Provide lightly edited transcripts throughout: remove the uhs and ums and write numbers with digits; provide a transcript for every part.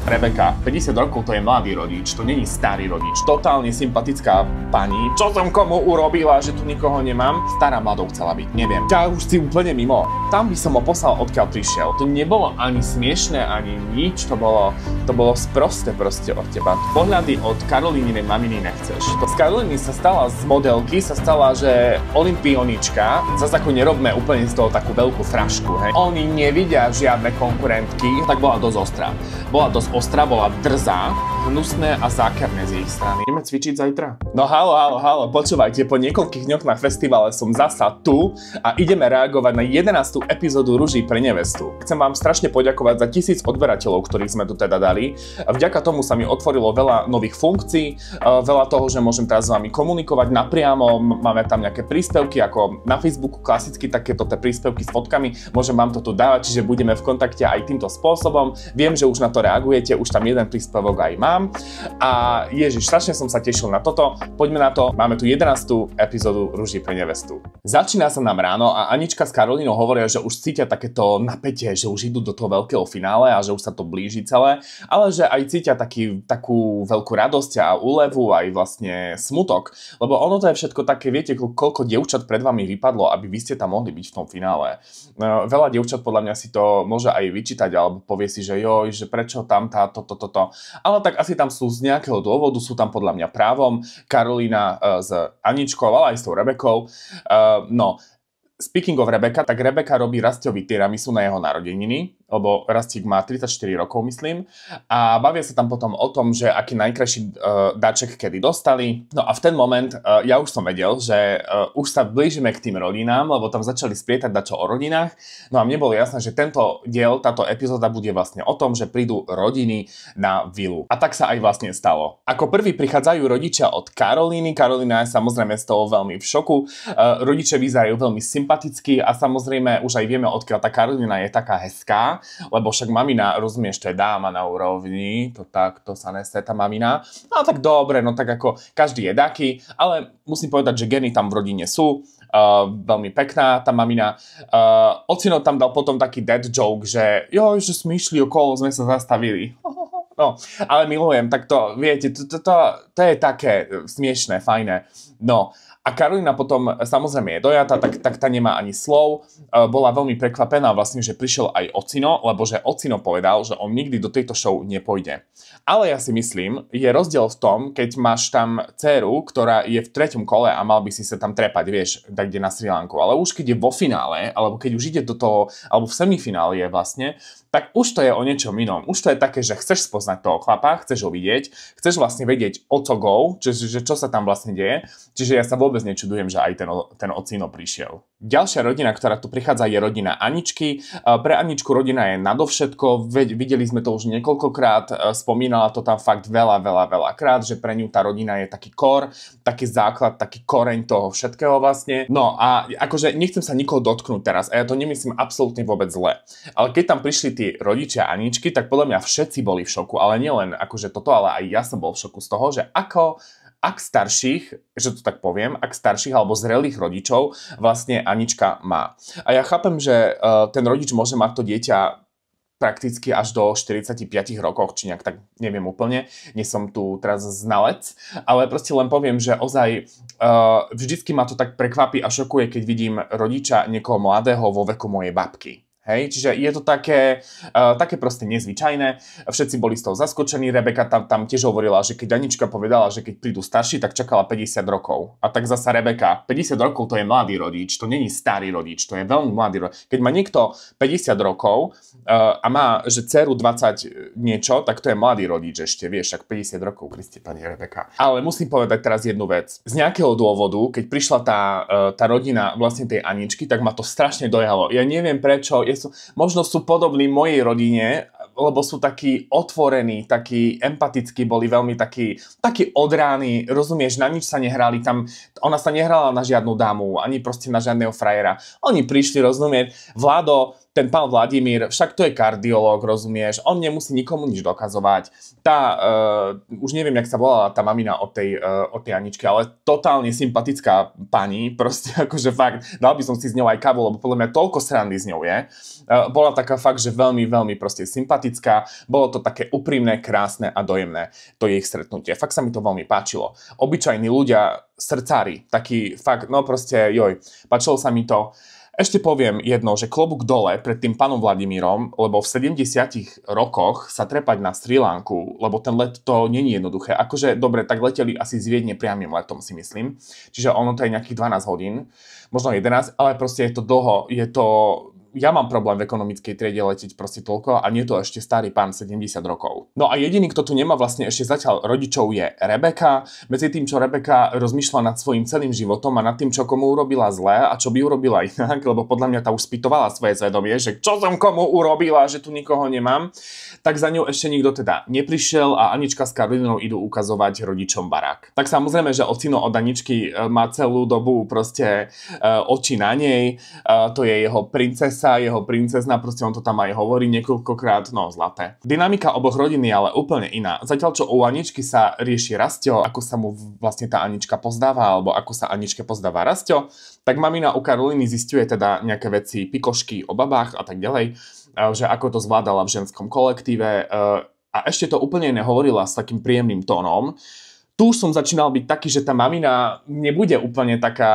Rebeka, 50 rokov to je mladý rodič, to není starý rodič. Totálne sympatická pani. Čo som komu urobila, že tu nikoho nemám? Stará mladou chcela byť, neviem. Ja už si úplne mimo. Tam by som ho poslal, odkiaľ prišiel. To nebolo ani smiešné, ani nič, to bolo sprosté proste od teba. Pohľady od Karolíninej maminy nechceš. Z Karolíny sa stala z modelky, sa stala, že olympionička. Zas ako nerobme úplne z toho takú veľkú frašku, hej. Oni nevidia žiadne konkurentky, tak bola dosť ostrá. Bola dosť ostrá, bola drzá, hnusné a zákerné z ich strany. Ideme cvičiť zajtra? No halo, počúvajte, po niekoľkých dňoch na festivale som zasa tu a ideme reagovať na 11. epizódu Ruží pre nevestu. Chcem vám strašne poďakovať za 1000 odberateľov, ktorých sme tu teda dali. Vďaka tomu sa mi otvorilo veľa nových funkcií, veľa toho, že môžem teraz s vami komunikovať napriamo, máme tam nejaké príspevky, ako na Facebooku klasicky takéto príspevky s fotkami, môžem vám to tu dávať, čiže budeme v kontakte aj týmto spôsobom. Viem, že už na to reagujete, už tam jeden príspevok aj mám. A ježiš, strašne som sa tešil na toto. Poďme na to, máme tu 11. epizódu Ruží pre nevestu. Začína sa nám ráno a Anička s Karolínou hovoria, že už cítia takéto napätie, že už idú do toho veľkého finále a že už sa to blíži celé, ale že aj cítia takú veľkú radosť a úlevu, aj vlastne smutok, lebo ono to je všetko také, viete, koľko dievčat pred vami vypadlo, aby vy ste tam mohli byť v tom finále. Veľa dievčat podľa mňa si to môže aj vyčítať, alebo povie si, že joj, že prečo tam táto, toto. Ale tak asi tam sú z nejakého dôvodu, sú tam podľa mňa právom. Karolína s Aničkou, ale aj s tou Rebekou. Speaking of Rebeka, tak Rebeka robí Rasťovi tiramisu na jeho narodeniny, lebo Rastík má 34 rokov, myslím. A bavia sa tam potom o tom, že aký najkrajší dáček kedy dostali. No a v ten moment ja už som vedel, že už sa blížime k tým rodinám, lebo tam začali splietať dačo o rodinách. No a mne bolo jasné, že tento diel, táto epizóda bude vlastne o tom, že prídu rodiny na vilu. A tak sa aj vlastne stalo. Ako prvý prichádzajú rodičia od Karolíny. Karolína je samozrejme z toho veľmi v šoku. Rodičia vyzerajú veľmi sympaticky a samozrejme už aj vieme, odkiaľ tá Karolína je taká hezká, lebo však mamina, rozumieš, to je dáma na úrovni, to sa nese tá mamina. No tak dobre, no tak ako každý je daký, ale musím povedať, že geny tam v rodine sú. Veľmi pekná tá mamina. Ocino tam dal potom taký dead joke, že joj, že sme išli okolo, sme sa zastavili. No, ale milujem, tak to, viete, to je také smiešné, fajné. No, a Karolína potom samozrejme je dojatá, tak tá nemá ani slov. Bola veľmi prekvapená vlastne, že prišiel aj Ocino, lebo že Ocino povedal, že on nikdy do tejto show nepôjde. Ale ja si myslím, je rozdiel v tom, keď máš tam dceru, ktorá je v 3. kole a mal by si sa tam trepať, vieš, tak kde na Srí Lanku. Ale už keď je vo finále, alebo keď už ide do toho, alebo v semifinále je vlastne, tak už to je o niečom inom. Už to je také, že chceš spoznať toho chlapa, chceš ho vidieť, chceš vlastne vedieť o co go, čiže čo sa tam vlastne deje. Čiže ja sa vôbec nečudujem, že aj ten Ocino prišiel. Ďalšia rodina, ktorá tu prichádza, je rodina Aničky. Pre Aničku rodina je nadovšetko, videli sme to už niekoľkokrát, spomínala to tam fakt veľa krát, že pre ňu tá rodina je taký core, taký základ, taký koreň toho všetkého vlastne. No a akože nechcem sa nikoho dotknúť teraz a ja to nemyslím absolútne vôbec zle. Ale keď tam prišli tí rodičia Aničky, tak podľa mňa všetci boli v šoku, ale nielen akože toto, ale aj ja som bol v šoku z toho, že ak starších, že to tak poviem, ak starších alebo zrelých rodičov vlastne Anička má. A ja chápem, že ten rodič môže mať to dieťa prakticky až do 45 rokov, či nejak tak neviem úplne, nie som tu teraz znalec, ale proste len poviem, že ozaj vždycky ma to tak prekvapí a šokuje, keď vidím rodiča niekoho mladého vo veku mojej babky. Hej, čiže je to také proste nezvyčajné. Všetci boli z toho zaskočení. Rebeka tam tiež hovorila, že keď Anička povedala, že keď prídu starší, tak čakala 50 rokov. A tak zasa Rebeka, 50 rokov to je mladý rodič, to není starý rodič, to je veľmi mladý rodič. Keď má niekto 50 rokov a má, že dceru 20 niečo, tak to je mladý rodič ešte, vieš, tak 50 rokov, Kriste, pani Rebeka. Ale musím povedať teraz jednu vec. Z nejakého dôvodu, keď prišla tá rodina vlastne tej Aničky, tak ma to strašne dojalo. Ja neviem prečo, možno sú podobní mojej rodine, lebo sú takí otvorení, takí empatickí, boli veľmi takí odráni, rozumieš, na nič sa nehrali tam, ona sa nehrala na žiadnu dámu, ani proste na žiadneho frajera. Oni prišli, rozumieť, Vlado, ten pán Vladimír, však to je kardiológ, rozumieš, on nemusí nikomu nič dokazovať. Už neviem, jak sa volala tá mamina od tej Aničky, ale totálne sympatická pani, proste akože fakt, dal by som si s ňou aj kávu, lebo podľa mňa toľko srandy s ňou je. Bola taká fakt, že veľmi, veľmi proste sympatická. sympatická, bolo to také úprimné, krásne a dojemné, to je ich stretnutie. Fakt sa mi to veľmi páčilo. Obyčajní ľudia, srdcári, taký fakt, no proste, joj, páčilo sa mi to. Ešte poviem jedno, že klobúk dole pred tým pánom Vladimírom, lebo v 70 rokoch sa trepať na Srí Lanku, lebo ten let to nie je jednoduché. Akože, dobre, tak leteli asi z Viedne priamym letom, si myslím. Čiže ono to je nejakých 12 hodín, možno 11, ale proste je to dlho, je to... Ja mám problém v ekonomickej triede letieť proste toľko a nie to ešte starý pán 70 rokov. No a jediný, kto tu nemá vlastne ešte zatiaľ rodičov je Rebeka. Medzi tým, čo Rebeka rozmýšľa nad svojím celým životom a nad tým, čo komu urobila zlé a čo by urobila inak, lebo podľa mňa tá už spytovala svoje svedomie, že čo som komu urobila, že tu nikoho nemám, tak za ňou ešte nikto teda neprišiel a Anička s Karolínou idú ukazovať rodičom barák. Tak samozrejme, že ocino od Aničky má celú dobu proste oči na nej, to je jeho princesa, jeho princezna, proste on to tam aj hovorí niekoľkokrát, no zlaté. Dynamika oboch rodín je ale úplne iná. Zatiaľ, čo u Aničky sa rieši Rastio, ako sa mu vlastne tá Anička pozdáva, alebo ako sa Aničke pozdáva Rastio, tak mamina u Karolíny zisťuje teda nejaké veci, pikošky o babách a tak ďalej, že ako to zvládala v ženskom kolektíve a ešte to úplne nehovorila s takým príjemným tónom. Tu už som začínal byť taký, že tá mamina nebude úplne taká,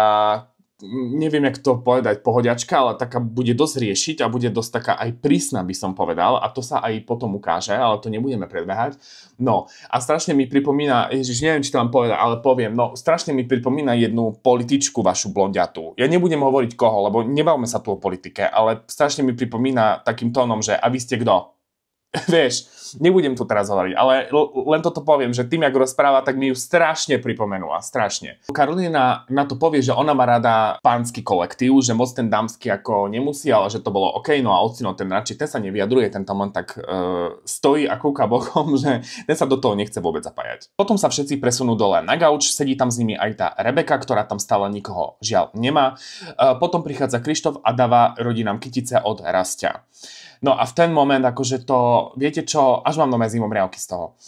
neviem, jak to povedať, pohodiačka, ale taká bude dosť riešiť a bude dosť taká aj prísna, by som povedal, a to sa aj potom ukáže, ale to nebudeme predbehať. No a strašne mi pripomína, ježiš, neviem, či to mám povedať, ale poviem, no strašne mi pripomína jednu političku vašu blondiatú. Ja nebudem hovoriť koho, lebo nebavme sa tu o politike, ale strašne mi pripomína takým tónom, že a vy ste kto? Vieš, nebudem tu teraz hovoriť, ale len toto poviem, že tým, jak rozpráva, tak mi ju strašne pripomenula, strašne. Karolína na to povie, že ona má rada pánsky kolektív, že moc ten dámsky ako nemusí, ale že to bolo OK, no a ocino ten radšej, ten sa nevyjadruje, ten tam len tak stojí a kúka bokom, že ten sa do toho nechce vôbec zapájať. Potom sa všetci presunú dole na gauč, sedí tam s nimi aj tá Rebeka, ktorá tam stále nikoho žiaľ nemá. Potom prichádza Krištof a dáva rodinám kytice od Rastia. No a v ten moment, akože to, viete čo, až mám nové zimomriavky z toho.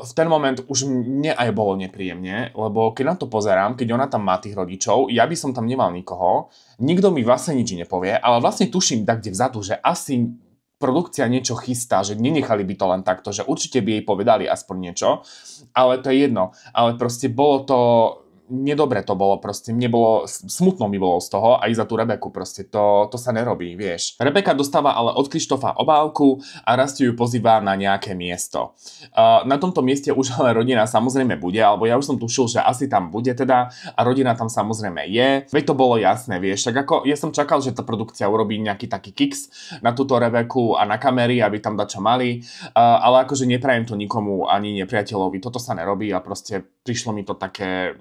V ten moment už mne aj bolo nepríjemne, lebo keď na to pozerám, keď ona tam má tých rodičov, ja by som tam nemal nikoho, nikto mi vlastne nič nepovie, ale vlastne tuším tak, kde vzadu, že asi produkcia niečo chystá, že nenechali by to len takto, že určite by jej povedali aspoň niečo, ale to je jedno. Ale proste bolo to... Nedobre to bolo, proste mne bolo, smutno mi bolo z toho, aj za tú Rebeku, proste to sa nerobí, vieš. Rebeka dostáva ale od Krištofa obálku a Rastio ju pozýva na nejaké miesto. Na tomto mieste už ale rodina samozrejme bude, alebo ja už som tušil, že asi tam bude teda a rodina tam samozrejme je. Veď to bolo jasné, vieš, tak ako ja som čakal, že tá produkcia urobí nejaký taký kiks na túto Rebeku a na kamery, aby tam dačo mali, ale akože neprajem to nikomu ani nepriateľovi, toto sa nerobí a proste prišlo mi to také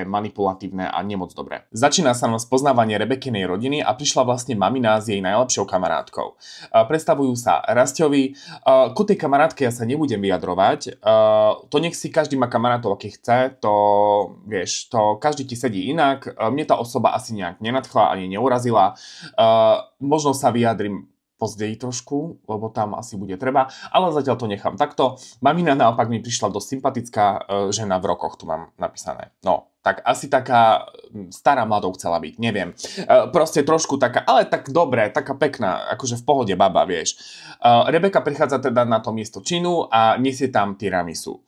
manipulatívne a nemoc dobré. Začína sa nám spoznávanie Rebekinej rodiny a prišla vlastne mamina s jej najlepšou kamarátkou. Predstavujú sa Rastiovi. Ku tej kamarátke ja sa nebudem vyjadrovať. To nech si každý má kamarátov, aký chce. To, vieš, to každý ti sedí inak. Mne tá osoba asi nejak nenadchla ani neurazila. Možno sa vyjadrim pozdej trošku, lebo tam asi bude treba, ale zatiaľ to nechám takto. Mamina naopak mi prišla dosť sympatická žena v rokoch, tu mám napísané. No, tak asi taká stará mladou chcela byť, neviem. Proste trošku taká, ale tak dobré, taká pekná, akože v pohode baba, vieš. Rebeka prichádza teda na to miesto činu a nesie tam tiramisu.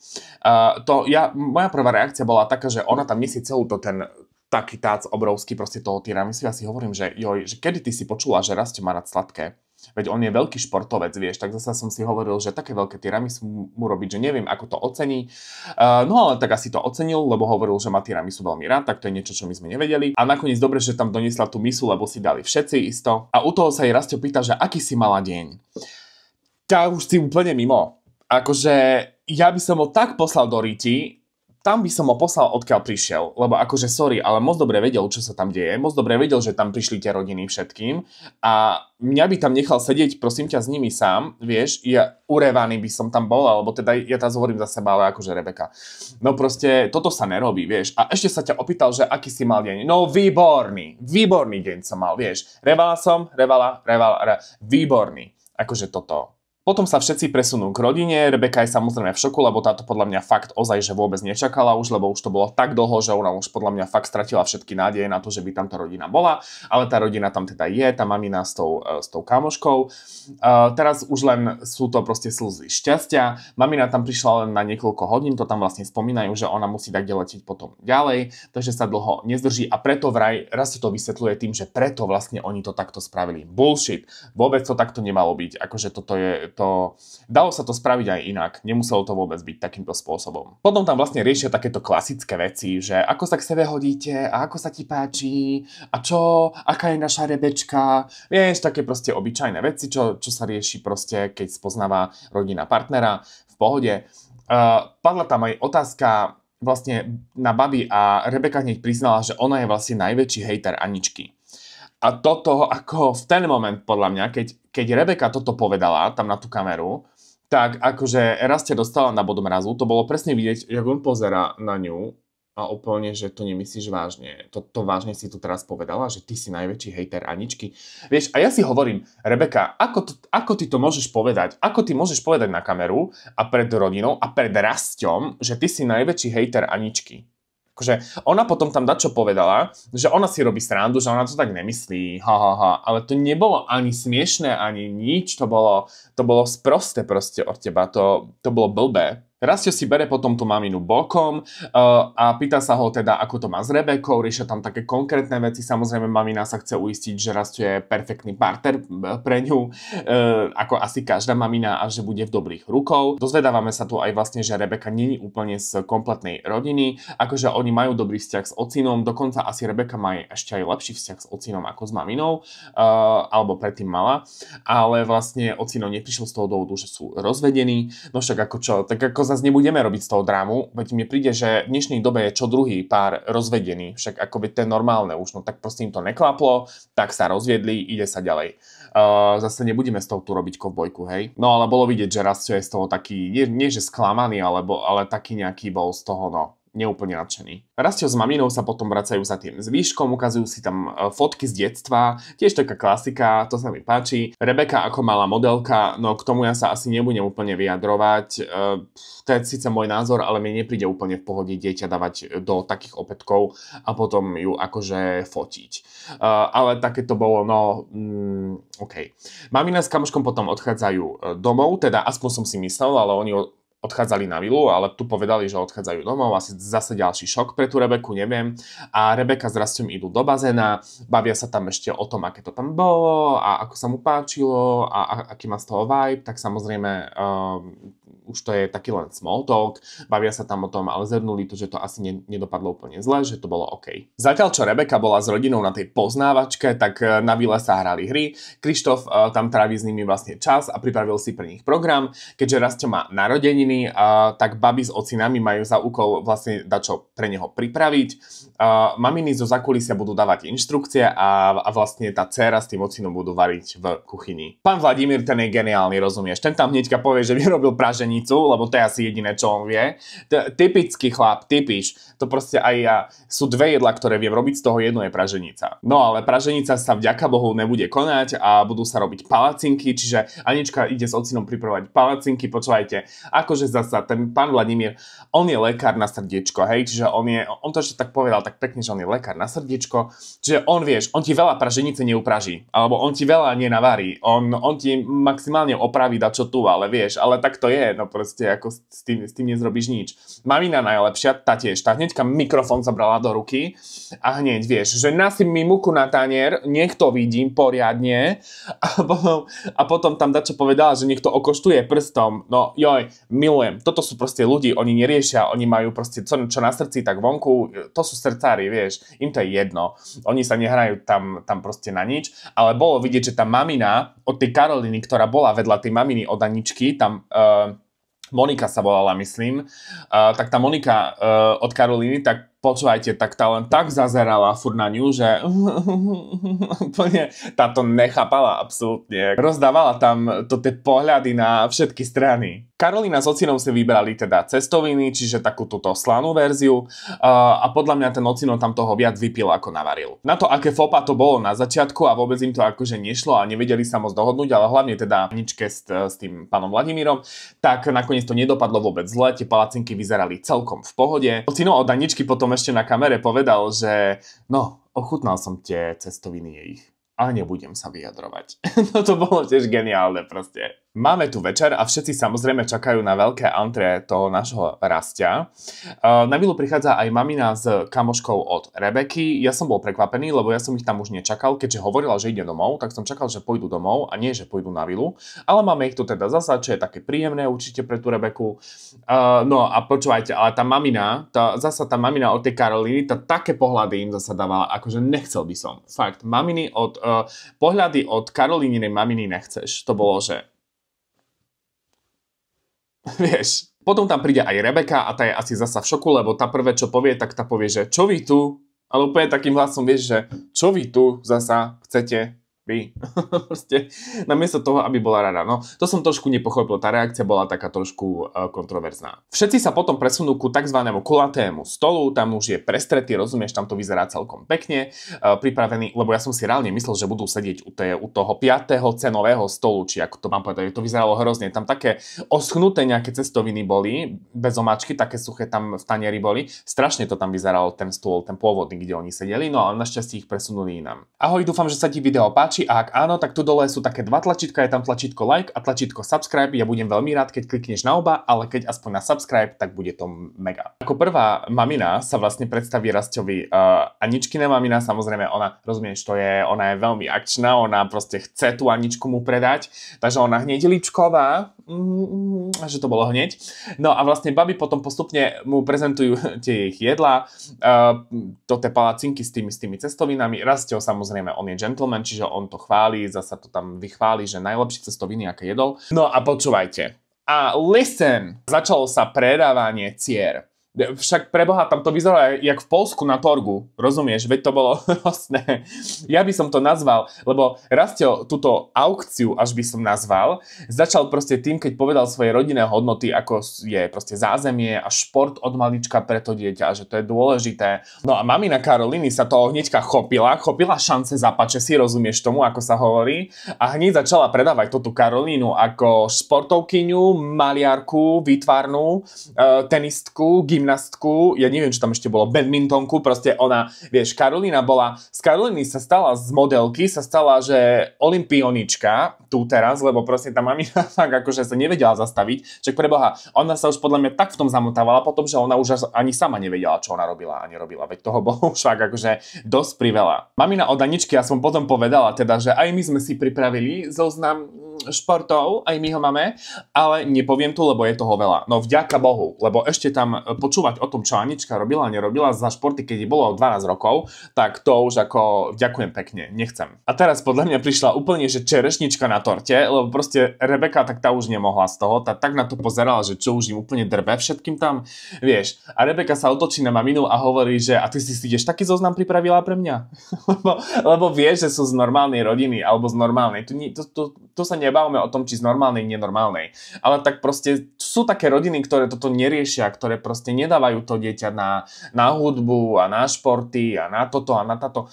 Moja prvá reakcia bola taká, že ona tam nesie celú to ten taký tác obrovský proste toho tiramisu. Ja si hovorím, že kedy ty si počula, že Rastio má rád sladké? Veď on je veľký športovec, vieš, tak zase som si hovoril, že také veľké tiramisu mu robiť, že neviem, ako to ocení. No ale tak asi to ocenil, lebo hovoril, že má tiramisu veľmi rád, tak to je niečo, čo my sme nevedeli. A nakoniec dobre, že tam doniesla tú misu, lebo si dali všetci isto. A u toho sa jej Rastio pýta, že aký si mala deň. Tá už si úplne mimo. Akože ja by som ho tak poslal do Riti, tam by som ho poslal, odkiaľ prišiel, lebo akože sorry, ale moc dobre vedel, čo sa tam deje, moc dobre vedel, že tam prišli tie rodiny všetkým a mňa by tam nechal sedieť, prosím ťa, s nimi sám, vieš, ja urevaný by som tam bol, alebo teda ja teraz hovorím za seba, ale akože Rebeka. No proste, toto sa nerobí, vieš, a ešte sa ťa opýtal, že aký si mal deň. No výborný deň som mal, vieš, revala, výborný, akože toto. Potom sa všetci presunú k rodine, Rebeka je samozrejme v šoku, lebo táto podľa mňa fakt ozaj, že vôbec nečakala už, lebo už to bolo tak dlho, že ona už podľa mňa fakt stratila všetky nádeje na to, že by tam tá rodina bola, ale tá rodina tam teda je, tá mamina s tou kamoškou. Teraz už len sú to proste slzy šťastia. Mamina tam prišla len na niekoľko hodín, to tam vlastne spomínajú, že ona musí tak letieť potom ďalej, takže sa dlho nezdrží a preto vraj raz to vysvetľuje tým, že preto vlastne oni to takto spravili. Bullshit. Vôbec to takto nemalo byť. Akože toto je to... Dalo sa to spraviť aj inak. Nemuselo to vôbec byť takýmto spôsobom. Potom tam vlastne riešia takéto klasické veci, že ako sa k sebe hodíte a ako sa ti páči a čo, aká je naša Rebečka. Vieš, také proste obyčajné veci, čo sa rieši proste, keď spoznáva rodina partnera v pohode. Padla tam aj otázka vlastne na babi a Rebeka hneď priznala, že ona je vlastne najväčší hejter Aničky. A toto ako v ten moment, podľa mňa, keď Rebeka toto povedala tam na tú kameru, tak akože Rastia dostala na bod mrazu, to bolo presne vidieť, jak on pozerá na ňu a úplne, že to nemyslíš vážne. To vážne si tu teraz povedala, že ty si najväčší hejter Aničky. Vieš, a ja si hovorím, Rebeka, ako ty to môžeš povedať? Ako ty môžeš povedať na kameru a pred rodinou a pred Rasťom, že ty si najväčší hejter Aničky? Akože ona potom tam dačo povedala, že ona si robí srandu, že ona to tak nemyslí, ale to nebolo ani smiešné, ani nič, to bolo sprosté proste od teba, to bolo blbé. Rastio si bere potom tú maminu bokom a pýta sa ho teda, ako to má s Rebekou, riešia tam také konkrétne veci, samozrejme mamina sa chce uistiť, že Rastio je perfektný partner pre ňu, ako asi každá mamina a že bude v dobrých rukou. Dozvedávame sa tu aj vlastne, že Rebeka nie je úplne z kompletnej rodiny, akože oni majú dobrý vzťah s ocinom, dokonca asi Rebeka má ešte aj lepší vzťah s ocinom ako s maminou, alebo predtým mala, ale vlastne ocino neprišiel z toho dôvodu, že sú rozvedení, no však ako čo, tak ako zase nebudeme robiť z toho drámu, veď mi príde, že v dnešnej dobe je čo druhý pár rozvedený, však ako by to je normálne už, no tak proste im to neklaplo, tak sa rozviedli, ide sa ďalej. Zase nebudeme z toho tu robiť kovbojku, hej? No ale bolo vidieť, že Rastio je z toho taký, nie že sklamaný, ale taký nejaký bol z toho, no, neúplne nadšený. Rastio s maminou sa potom vracajú za tým zvýškom, ukazujú si tam fotky z detstva, tiež taká klasika, to sa mi páči. Rebeka ako malá modelka, no k tomu ja sa asi nebudem úplne vyjadrovať. To je síce môj názor, ale mi nepríde úplne v pohode dieťa dávať do takých opätkov a potom ju akože fotiť. Ale také to bolo, no, OK. Mamina s kamoškom potom odchádzajú domov, teda aspoň som si myslel, ale oni odchádzali na vilu, ale tu povedali, že odchádzajú domov, asi zase ďalší šok pre tú Rebeku, neviem. A Rebeka s Rastom idú do bazéna, bavia sa tam ešte o tom, aké to tam bolo a ako sa mu páčilo a aký má z toho vibe, tak samozrejme už to je taký len small talk, bavia sa tam o tom, ale zhrnuli to, že to asi nedopadlo úplne zle, že to bolo OK. Zatiaľ, čo Rebeka bola s rodinou na tej poznávačke, tak na vile sa hrali hry, Krištof tam trávi s nimi vlastne čas a pripravil si pre nich program, keďže Rastio má narodeniny, tak babi s ocinami majú za úkol vlastne dačo pre neho pripraviť. Maminy zo zakulisia budú dávať inštrukcie a vlastne tá dcéra s tým ocinom budú variť v kuchyni. Pán Vladimír, ten je geniálny, rozumieš? Ten tam hneďka povie, že vyrobil pražení, lebo to je asi jediné, čo on vie. Typický chlap, typiš. To proste aj ja. Sú dve jedlá, ktoré viem robiť, z toho jedno je praženica. No ale praženica sa vďaka Bohu nebude konať a budú sa robiť palacinky, čiže Anička ide s ocinom pripravovať palacinky. Počúvajte, akože zasa ten pán Vladimír, on je lekár na srdiečko, hej, čiže on to ešte tak povedal tak pekne, že on je lekár na srdiečko, čiže on, vieš, on ti veľa praženice neupraží, alebo on ti veľa nenavarí, on ti maximálne opraví dačo tu, ale vieš, ale tak to je, no proste ako s tým nezrobíš nič. Mamina najlepšia, tá tiež, tá hneďka mikrofón zabrala do ruky a hneď vieš, že nasyp mi muku na tanier, nech to vidím poriadne a potom tam dačo povedala, že nech to okoštuje prstom, no joj, milujem, toto sú proste ľudí, oni neriešia, oni majú proste čo na srdci, tak vonku, to sú srdcári, vieš, im to je jedno, oni sa nehrajú tam proste na nič, ale bolo vidieť, že tá mamina od tej Karoliny, ktorá bola vedľa tej maminy od Aničky, tam Monika sa volala, myslím, tak tá Monika od Karolíny, tak počúvajte, tak tá len tak zazerala furt na ňu, že úplne táto nechápala absolútne. Rozdávala tam to tie pohľady na všetky strany. Karolína s ocinom si vybrali teda cestoviny, čiže takú túto slanú verziu a podľa mňa ten ocino tam toho viac vypil ako navaril. Na to, aké fopa to bolo na začiatku a vôbec im to akože nešlo a nevedeli sa moc dohodnúť, ale hlavne teda Aničke s tým pánom Vladimírom, tak nakoniec to nedopadlo vôbec zle, tie palacinky vyzerali celkom v pohode. Ocino od Aničky potom ešte na kamere povedal, že no, ochutnal som tie cestoviny ich, ale nebudem sa vyjadrovať. No to bolo tiež geniálne proste. Máme tu večer a všetci samozrejme čakajú na veľké antré toho nášho Rastia. Na vilu prichádza aj mamina s kamoškou od Rebeky. Ja som bol prekvapený, lebo ja som ich tam už nečakal, keďže hovorila, že ide domov, tak som čakal, že pôjdu domov a nie, že pôjdu na vilu. Ale máme ich tu teda zasa, čo je také príjemné určite pre tú Rebeku. No a počúvajte, ale tá mamina od tej Karolíny, také pohľady im zasa dávala, akože nechcel by som. Fakt, pohľady od Karolíninej maminy nechceš. To bolo, že vieš, potom tam príde aj Rebeka a tá je asi zasa v šoku, lebo tá prvé, čo povie, tak tá povie, že čo vy tu? Ale úplne takým hlasom, vieš, že čo vy tu zasa chcete? Vy. Proste, namiesto toho, aby bola rada. No, to som trošku nepochopil, tá reakcia bola taká trošku kontroverzná. Všetci sa potom presunú ku takzvanému kulatému stolu, tam už je prestretý, rozumieš, tam to vyzerá celkom pekne, pripravený, lebo ja som si reálne myslel, že budú sedieť u toho 5. cenového stolu, či ako to mám povedať, to vyzeralo hrozne, tam také oschnuté nejaké cestoviny boli, bez omáčky, také suché tam v tanieri boli, strašne to tam vyzeralo, ten stôl, ten pôvodný, kde oni sedeli, no ale našťastie ich presunuli inám. Ahoj, dúfam, že sa ti video páči. A ak áno, tak tu dole sú také dva tlačítka, je tam tlačítko like a tlačítko subscribe. Ja budem veľmi rád, keď klikneš na oba, ale keď aspoň na subscribe, tak bude to mega. Ako prvá mamina sa vlastne predstaví Rasťovi Aničkina mamina, samozrejme ona, rozumieš, ona je veľmi akčná, ona proste chce tú Aničku mu predať, takže ona hneď líčková, že to bolo hneď. No a vlastne baby potom postupne mu prezentujú tie ich jedlá, to tie palacinky s tými cestovinami. Rasťo samozrejme, on je gentleman, čiže on to chváli, zasa to tam vychváli, že najlepšie cestoviny, aké jedol. No a počúvajte. A listen, začalo sa predávanie cier. Však preboha, tam to vyzeralo jak v Poľsku na torgu, rozumieš? Veď to bolo vlastne, ja by som to nazval, lebo Rastio túto aukciu, až by som nazval, začal proste tým, keď povedal svoje rodinné hodnoty, ako je proste zázemie a šport od malička pre to dieťa, že to je dôležité. No a mamina Karolíny sa toho hneďka chopila šance zapače si, rozumieš tomu, ako sa hovorí, a hneď začala predávať tú Karolínu ako športovkyňu, maliarku, výtvarnú, tenistku, gymnastku, ja neviem, čo tam ešte bolo, badmintonku, proste ona, vieš, z Karolíny sa stala z modelky, sa stala, že olympionička, tu teraz, lebo proste tá mamina tak akože sa nevedela zastaviť, čak preboha, ona sa už podľa mňa tak v tom zamotávala potom, že ona už ani sama nevedela, čo ona robila a nerobila, veď toho bolo už fakt akože dosť priveľa. Mamina od Aničky, ja som potom povedala teda, že aj my sme si pripravili zoznam športov, aj my ho máme, ale nepoviem tu, lebo je toho veľa. No vďaka Bohu, lebo ešte tam počúvať o tom, čo Anička robila a nerobila za športy, keď jej bolo 12 rokov, tak to už ako ďakujem pekne, nechcem. A teraz podľa mňa prišla úplne, že čerešnička na torte, lebo proste Rebeka, tak tá už nemohla z toho, tá tak na to pozerala, že čo už im úplne drbe všetkým tam, vieš. A Rebeka sa otočí na maminu a hovorí, že a ty si tiež taký zoznam pripravila pre mňa? lebo vieš, že sú z normálnej rodiny, alebo z normálnej. Tu sa nebavíme o tom, či z normálnej, nenormálnej. Ale tak proste sú také rodiny, ktoré toto neriešia, ktoré proste nedávajú to dieťa na hudbu a na športy a na toto a na táto.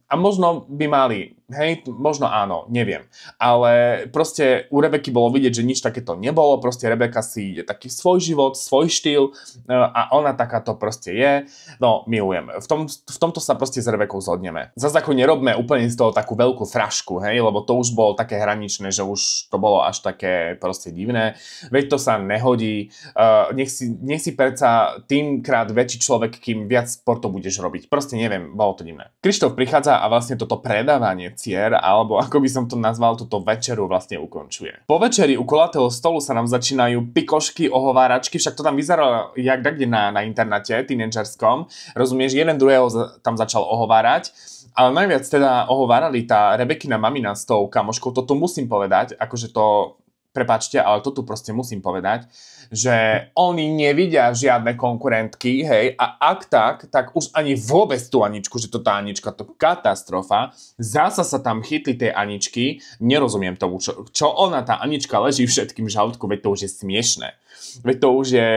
A možno by mali, hej, možno áno, neviem. Ale proste u Rebeky bolo vidieť, že nič takéto nebolo. Proste Rebeka si ide taký svoj život, svoj štýl a ona takáto proste je. No, milujem. V tomto sa proste s Rebekou zhodneme. Zas ako nerobme úplne z toho takú veľkú frašku, hej, lebo to už bolo také hraničné, že už to bolo až také proste divné. Veď to sa nehodí. Nech si predsa týmkrát väčší človek, kým viac sportov budeš robiť. Proste neviem, bolo to divné. Krištof prichádza a vlastne toto predávanie cier, alebo ako by som to nazval, túto večeru vlastne ukončuje. Po večeri u kolatého stolu sa nám začínajú pikošky, ohováračky, však to tam vyzeralo jak kde na internete, tínedžerskom. Rozumieš, jeden druhého tam začal ohovárať, ale najviac teda ohovárali tá Rebekina mamina s tou kamoškou, to tu musím povedať, akože to prepáčte, ale to tu proste musím povedať, že oni nevidia žiadne konkurentky, hej, a ak tak už ani vôbec tú Aničku, že to tá Anička, to katastrofa, zasa sa tam chytli tej Aničky, nerozumiem tomu, čo ona, tá Anička leží všetkým v žalúdku, veď to už je smiešné. Veď to už je,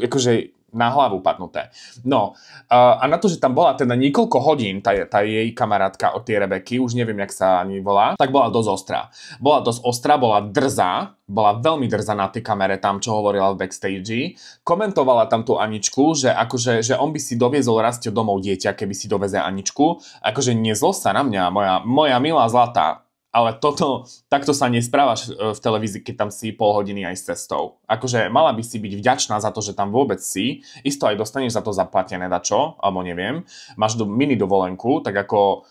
akože na hlavu padnuté. No, a na to, že tam bola teda niekoľko hodín tá jej kamarátka od tej Rebeky, už neviem, jak sa ani volá, tak bola dosť ostrá. Bola dosť ostrá, bola drzá, bola veľmi drzá na tej kamere tam, čo hovorila v backstage. Komentovala tam tú Aničku, že akože, že on by si doviezol Rastio domov dieťa, keby si doveze Aničku. Akože nezlož sa na mňa, moja milá zlatá. Ale takto sa nesprávaš v televízii, keď tam si pol hodiny aj s cestou. Akože mala by si byť vďačná za to, že tam vôbec si. Isto aj dostaneš za to zaplatené dačo, alebo neviem. Máš mini dovolenku, tak ako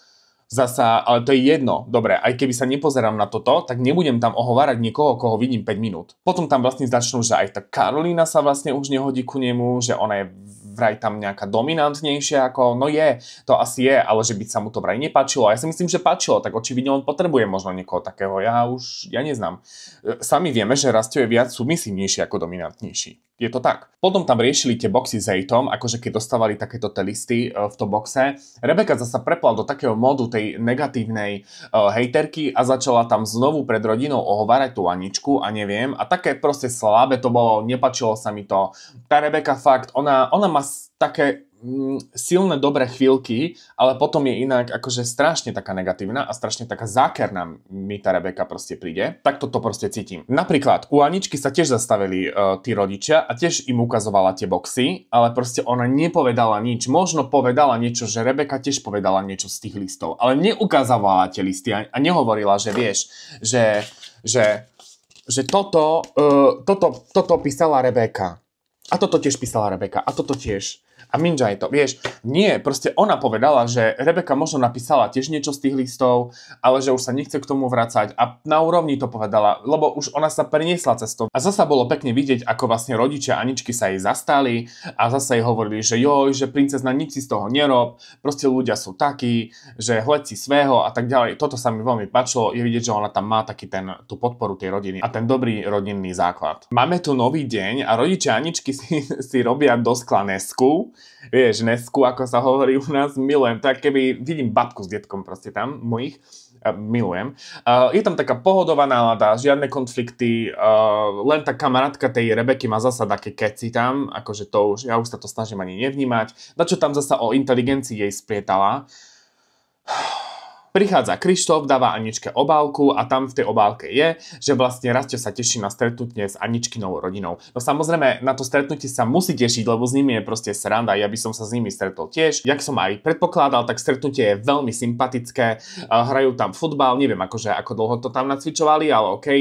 zasa, ale to je jedno. Dobre, aj keby sa nepozerám na toto, tak nebudem tam ohovárať niekoho, koho vidím 5 minút. Potom tam vlastne začnú, že aj tá Karolína sa vlastne už nehodí ku nemu, že ona je vraj tam nejaká dominantnejšia, ako, no je, to asi je, ale že by sa mu to vraj nepáčilo. A ja si myslím, že páčilo, tak očividne on potrebuje možno niekoho takého, ja neznám. Sami vieme, že Rastio je viac submisívnejší ako dominantnejší. Je to tak. Potom tam riešili tie boxy s hejtom, akože keď dostávali takéto listy v tom boxe. Rebeka zasa prepla do takého módu tej negatívnej hejterky a začala tam znovu pred rodinou ohovárať tú Aničku a neviem. A také proste slabé to bolo, nepáčilo sa mi to. Tá Rebeka fakt, ona má také silné dobré chvíľky, ale potom je inak akože strašne taká negatívna a strašne taká zákerná mi tá Rebeka proste príde. Tak toto proste cítim. Napríklad u Aničky sa tiež zastavili tí rodičia a tiež im ukazovala tie boxy, ale proste ona nepovedala nič. Možno povedala niečo, že Rebeka tiež povedala niečo z tých listov, ale neukazovala tie listy a nehovorila, že vieš, že toto písala Rebeka. A toto tiež písala Rebeka. A toto tiež. A Minja je to, vieš, nie, proste ona povedala, že Rebeka možno napísala tiež niečo z tých listov, ale že už sa nechce k tomu vracať a na úrovni to povedala, lebo už ona sa preniesla cestou. A zasa bolo pekne vidieť, ako vlastne rodičia Aničky sa jej zastali a zasa jej hovorili, že joj, že princezna nič si z toho nerob, proste ľudia sú takí, že hľad si svého a tak ďalej. Toto sa mi veľmi páčilo, je vidieť, že ona tam má taký tú podporu tej rodiny a ten dobrý rodinný základ. Máme tu nový deň a rodičia Aničky si robia do skla nesku. Vieš, nesku, ako sa hovorí u nás, milujem. Tak keby vidím babku s detkom proste tam, mojich, milujem. Je tam taká pohodová nálada, žiadne konflikty, len tá kamarátka tej Rebeky má zasa také keci tam, akože to už, ja už sa to snažím ani nevnímať. Na čo tam zasa o inteligencii jej sprietala. Prichádza Krištof, dáva Aničke obálku a tam v tej obálke je, že vlastne Rastio sa teší na stretnutie s Aničkinou rodinou. No samozrejme, na to stretnutie sa musí tešiť, lebo s nimi je proste sranda, ja by som sa s nimi stretol tiež. Jak som aj predpokladal, tak stretnutie je veľmi sympatické, hrajú tam futbal, neviem akože ako dlho to tam nacvičovali, ale okej,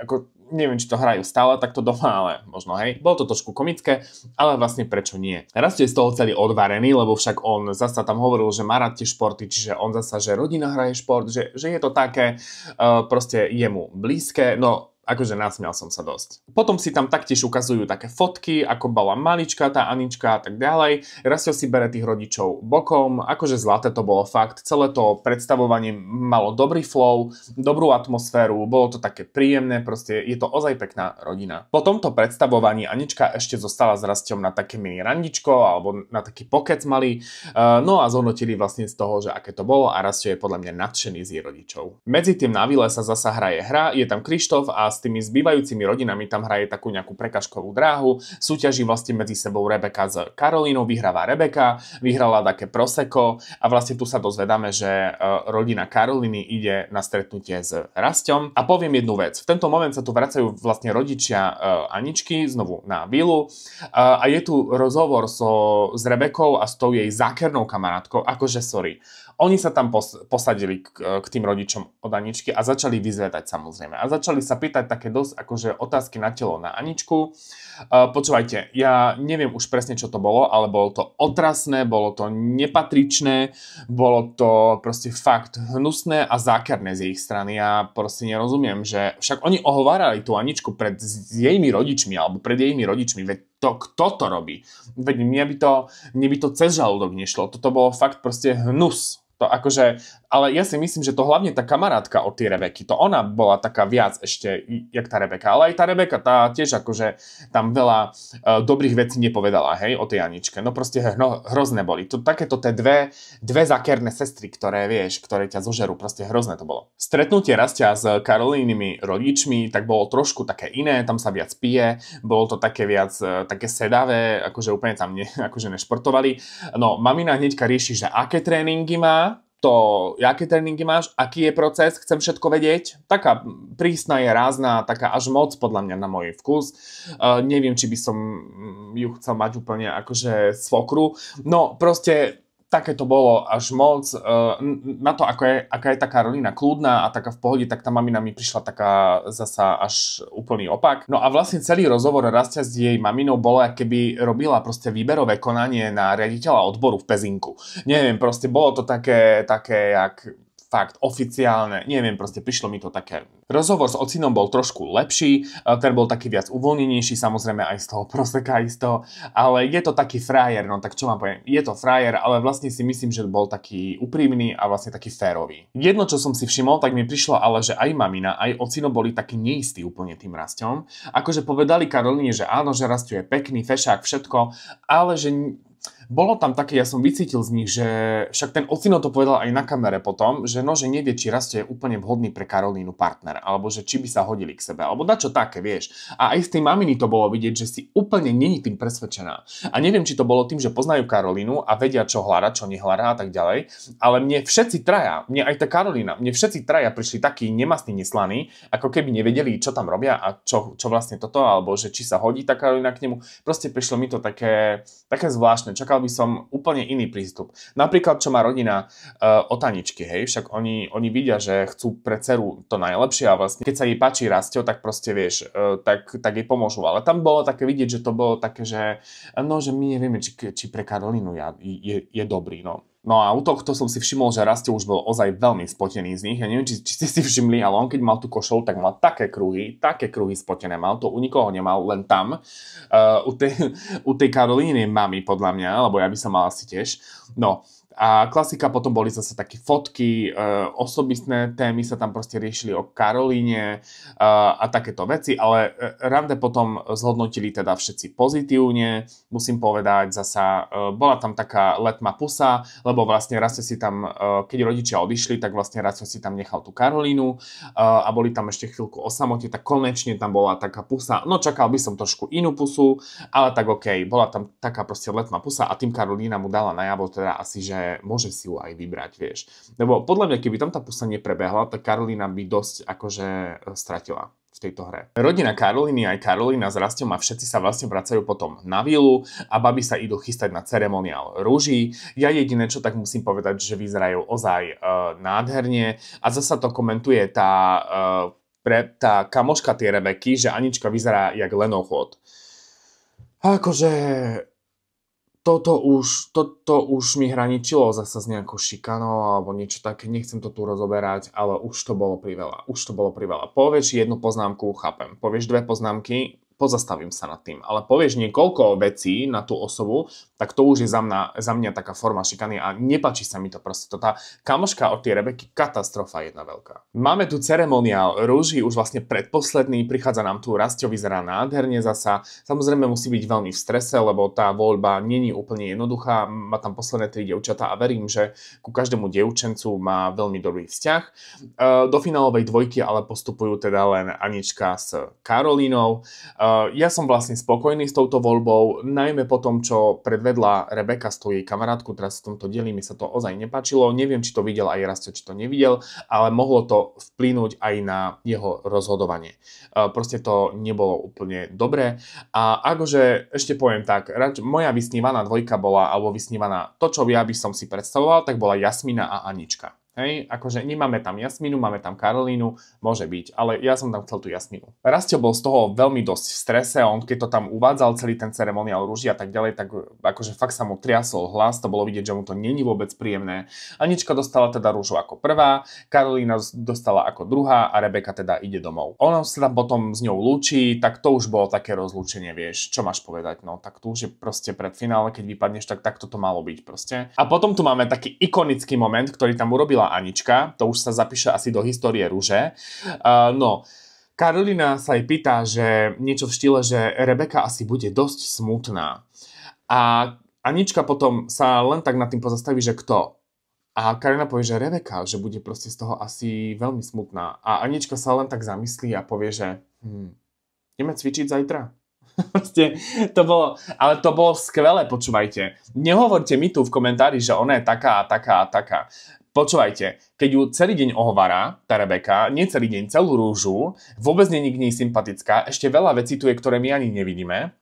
ako neviem, či to hrajú stále takto doma, ale možno hej. Bolo to trošku komické, ale vlastne prečo nie. Rastio je z toho celý odvarený, lebo však on zasa tam hovoril, že má rád tie športy, čiže on zasa, že rodina hraje šport, že je to také proste jemu blízke, no akože nasmial som sa dosť. Potom si tam taktiež ukazujú také fotky, ako bola malička tá Anička a tak ďalej. Rastio si bere tých rodičov bokom, akože zlaté to bolo fakt. Celé to predstavovanie malo dobrý flow, dobrú atmosféru, bolo to také príjemné, proste je to ozaj pekná rodina. Po tomto predstavovaní Anička ešte zostala s Rastiom na také mini randičko alebo na taký pokec malý, no a zhodnotili vlastne z toho, že aké to bolo a Rastio je podľa mňa nadšený z jej rodičov. Medzi tým na vile sa zasa hraje hra, je tam Krištof a s tými zbývajúcimi rodinami tam hraje takú nejakú prekažkovú dráhu, súťaží vlastne medzi sebou Rebeka s Karolínou, vyhráva Rebeka, vyhrala také prosecco a vlastne tu sa dozvedáme, že rodina Karolíny ide na stretnutie s Rasťom. A poviem jednu vec, v tento moment sa tu vracajú vlastne rodičia Aničky znovu na vilu a je tu rozhovor s Rebekou a s tou jej zákernou kamarátkou, akože sorry. Oni sa tam posadili k tým rodičom od Aničky a začali vyzvedať samozrejme. A začali sa pýtať také dosť akože otázky na telo na Aničku. Počúvajte, ja neviem už presne čo to bolo, ale bolo to otrasné, bolo to nepatričné, bolo to proste fakt hnusné a zákerné z ich strany. Ja proste nerozumiem, že však oni ohovárali tú Aničku pred jejimi rodičmi alebo pred jejimi rodičmi, veď to kto to robí? Veď mne by to cez žalúdok nešlo. Toto bolo fakt proste hnus. To akože, ale ja si myslím, že to hlavne tá kamarátka od tej Rebeky, to ona bola taká viac ešte, jak tá Rebeka. Ale aj tá Rebeka, tá tiež akože tam veľa dobrých vecí nepovedala, hej, o tej Aničke. No proste hrozné boli. To takéto tie dve zákerné sestry, ktoré vieš, ktoré ťa zožerú, proste hrozné to bolo. Stretnutie Rastia s Karolínnymi rodičmi, tak bolo trošku také iné, tam sa viac pije, bolo to také viac, také sedavé, akože úplne tam akože nešportovali. No, mamina hneďka rieši, že aké tréningy má, aké tréningy máš, aký je proces, chcem všetko vedieť. Taká prísna je, rázna, taká až moc podľa mňa na môj vkus. Neviem, či by som ju chcel mať úplne akože svokru. No proste také to bolo až moc. Na to, aká je tá Karolína kľudná a taká v pohode, tak tá mamina mi prišla taká zasa až úplný opak. No a vlastne celý rozhovor Rastia s jej maminou bolo, keby robila proste výberové konanie na riaditeľa odboru v Pezinku. Neviem, proste bolo to také jak fakt oficiálne, neviem, proste prišlo mi to také. Rozhovor s ocinom bol trošku lepší, ten bol taký viac uvoľnenejší, samozrejme aj z toho proseka isto, ale je to taký frajer, no tak čo mám poviem, je to frajer, ale vlastne si myslím, že bol taký úprimný a vlastne taký férový. Jedno, čo som si všimol, tak mi prišlo ale, že aj mamina, aj ocino boli takí neistí úplne tým Rasťom. Akože povedali Karolíne, že áno, že Rasťo je pekný, fešák, všetko, ale že bolo tam také, ja som vycítil z nich, že však ten ocino to povedal aj na kamere potom, že no, že nevie, či Rasťo je úplne vhodný pre Karolínu partner, alebo že či by sa hodili k sebe, alebo dačo také, vieš. A aj z tej maminy to bolo vidieť, že si úplne není tým presvedčená. A neviem, či to bolo tým, že poznajú Karolínu a vedia, čo hľadá, čo nehľadá a tak ďalej, ale mne všetci traja, mne aj tá Karolína, mne všetci traja prišli takí nemastní, neslaní, ako keby nevedeli, čo tam robia a čo vlastne toto, alebo že či sa hodí tá Karolína k nemu. Proste prišlo mi to také zvláštne. Čakal by som úplne iný prístup. Napríklad, čo má rodina od Aničky, hej, však oni vidia, že chcú pre dceru to najlepšie a vlastne, keď sa jej páči Rasťo, tak proste vieš, tak jej pomôžu. Ale tam bolo také vidieť, že to bolo také, že no, že my nevieme, či pre Karolínu je dobrý, no. No a u tohto som si všimol, že Rasťo už bol ozaj veľmi spotený z nich. Ja neviem, či ste si všimli, ale on keď mal tú košelu, tak mal také kruhy spotené. Mal to, u nikoho nemal, len tam. U tej Karolíny mamy, podľa mňa, lebo ja by som mal asi tiež. No, a klasika potom boli zase také fotky, osobistné témy sa tam proste riešili o Karolíne a takéto veci, ale rande potom zhodnotili teda všetci pozitívne, musím povedať, zasa bola tam taká letmá pusa, lebo vlastne Rasťo si tam, keď rodičia odišli, tak vlastne Rasťo si tam nechal tú Karolínu a boli tam ešte chvíľku o samote, tak konečne tam bola taká pusa, no čakal by som trošku inú pusu, ale tak okej, bola tam taká proste letmá pusa a tým Karolína mu dala najavo teda asi, že môže si ju aj vybrať, vieš. Lebo podľa mňa, keby tam tá pusa neprebehla, tak Karolína by dosť akože stratila v tejto hre. Rodina Karolíny aj Karolína s Rasťom a všetci sa vlastne vracajú potom na vilu a baby sa idú chystať na ceremoniál rúží. Ja jediné, čo tak musím povedať, že vyzerajú ozaj nádherne a zasa to komentuje tá kamoška tej Rebeky, že Anička vyzerá jak lenochod. Akože toto už mi hraničilo zasa s nejakou šikanou alebo niečo také, nechcem to tu rozoberať, ale už to bolo priveľa. Povieš jednu poznámku, chápem. Povieš dve poznámky, pozastavím sa nad tým. Ale povieš niekoľko vecí na tú osobu, tak to už je za mňa taká forma šikany a nepáči sa mi to proste. To tá kamoška od tej Rebeky, katastrofa jedna veľká. Máme tu ceremoniál rúží, už vlastne predposledný, prichádza nám tu Rasťo, vyzerá nádherne zasa. Samozrejme musí byť veľmi v strese, lebo tá voľba není úplne jednoduchá. Má tam posledné 3 dievčatá a verím, že ku každému dievčencu má veľmi dobrý vzťah. Do finálovej dvojky ale postupujú teda len Anička s Karolínou. Ja som vlastne spokojný s touto voľbou, najmä po tom, čo predvedla Rebeka s tou jej kamarátku, teraz v tomto dieli mi sa to ozaj nepáčilo, neviem, či to videl aj Rasťo, či to nevidel, ale mohlo to vplynúť aj na jeho rozhodovanie. Proste to nebolo úplne dobré a akože ešte poviem tak, moja vysnívaná dvojka bola, alebo vysnívaná to, čo ja by som si predstavoval, tak bola Jasmina a Anička. Hej, akože nemáme tam Jasmínu, máme tam Karolínu, môže byť, ale ja som tam chcel tú Jasmínu. Rastio bol z toho veľmi dosť v strese, on keď to tam uvádzal, celý ten ceremoniál rúží a tak ďalej, tak akože fakt sa mu triasol hlas, to bolo vidieť, že mu to není vôbec príjemné. Anička dostala teda rúžu ako prvá, Karolína dostala ako druhá a Rebeka teda ide domov. Ona sa tam potom s ňou lúči, tak to už bolo také rozlúčenie, vieš, čo máš povedať, no tak tu už je proste pred finále, keď vypadneš, tak takto to malo byť proste. A potom tu máme taký ikonický moment, ktorý tam urobila Anička, to už sa zapíše asi do histórie rúže. No, Karolína sa jej pýta, že niečo v štýle, že Rebeka asi bude dosť smutná. A Anička potom sa len tak nad tým pozastaví, že kto? A Karolína povie, že Rebeka, že bude proste z toho asi veľmi smutná. A Anička sa len tak zamyslí a povie, že ideme cvičiť zajtra? Proste, ale to bolo skvelé, počúvajte. Nehovorte mi tu v komentári, že ona je taká a taká a taká. Počúvajte, keď ju celý deň ohovára, tá Rebeka, nie celý deň, celú rúžu, vôbec nie je k nej sympatická, ešte veľa vecí tu je, ktoré my ani nevidíme.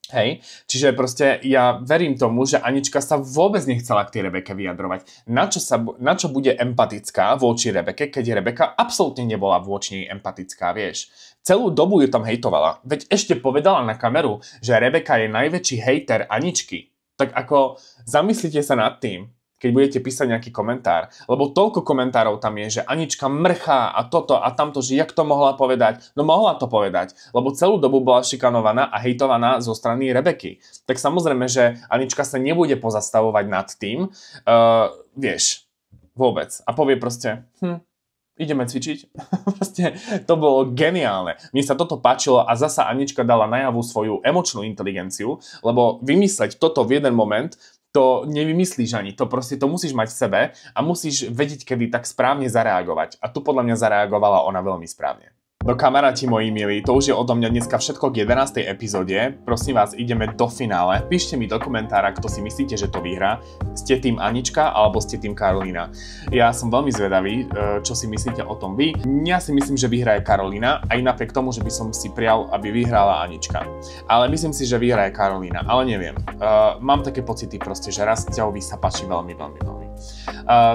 Hej, čiže proste ja verím tomu, že Anička sa vôbec nechcela k tej Rebeke vyjadrovať. Na čo bude empatická voči Rebeke, keď Rebeka absolútne nebola voči nej empatická, vieš. Celú dobu ju tam hejtovala. Veď ešte povedala na kameru, že Rebeka je najväčší hejter Aničky. Tak ako zamyslite sa nad tým, keď budete písať nejaký komentár, lebo toľko komentárov tam je, že Anička mrchá a toto a tamto, že jak to mohla povedať. No mohla to povedať, lebo celú dobu bola šikanovaná a hejtovaná zo strany Rebeky. Tak samozrejme, že Anička sa nebude pozastavovať nad tým, vieš, vôbec. A povie proste, ideme cvičiť. Proste to bolo geniálne. Mne sa toto páčilo a zasa Anička dala najavo svoju emočnú inteligenciu, lebo vymysleť toto v jeden moment, to nevymyslíš ani, to proste to musíš mať v sebe a musíš vedieť, kedy tak správne zareagovať. A tu podľa mňa zareagovala ona veľmi správne. No kamaráti moji milí, to už je odo mňa dneska všetko k 11. epizóde. Prosím vás, ideme do finále. Píšte mi do komentára, kto si myslíte, že to vyhrá. Ste tým Anička alebo ste tým Karolína. Ja som veľmi zvedavý, čo si myslíte o tom vy. Ja si myslím, že vyhraje Karolína, aj napriek tomu, že by som si prial, aby vyhrala Anička. Ale myslím si, že vyhraje Karolína, ale neviem. Mám také pocity proste, že Rastiovi sa páči veľmi.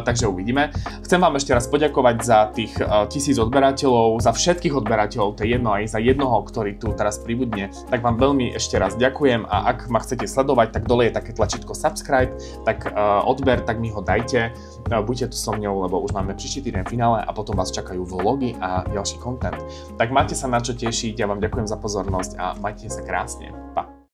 Takže uvidíme. Chcem vám ešte raz poďakovať za tých 1000 odberateľov, za všetkých odberateľov, to je jedno, aj za jednoho, ktorý tu teraz pribudne, tak vám veľmi ešte raz ďakujem a ak ma chcete sledovať, tak dole je také tlačítko subscribe, tak odber, tak mi ho dajte, buďte tu so mňou, lebo už máme príští týždeň finále a potom vás čakajú vlogy a ďalší content. Tak máte sa na čo tešiť, ja vám ďakujem za pozornosť a majte sa krásne. Pa!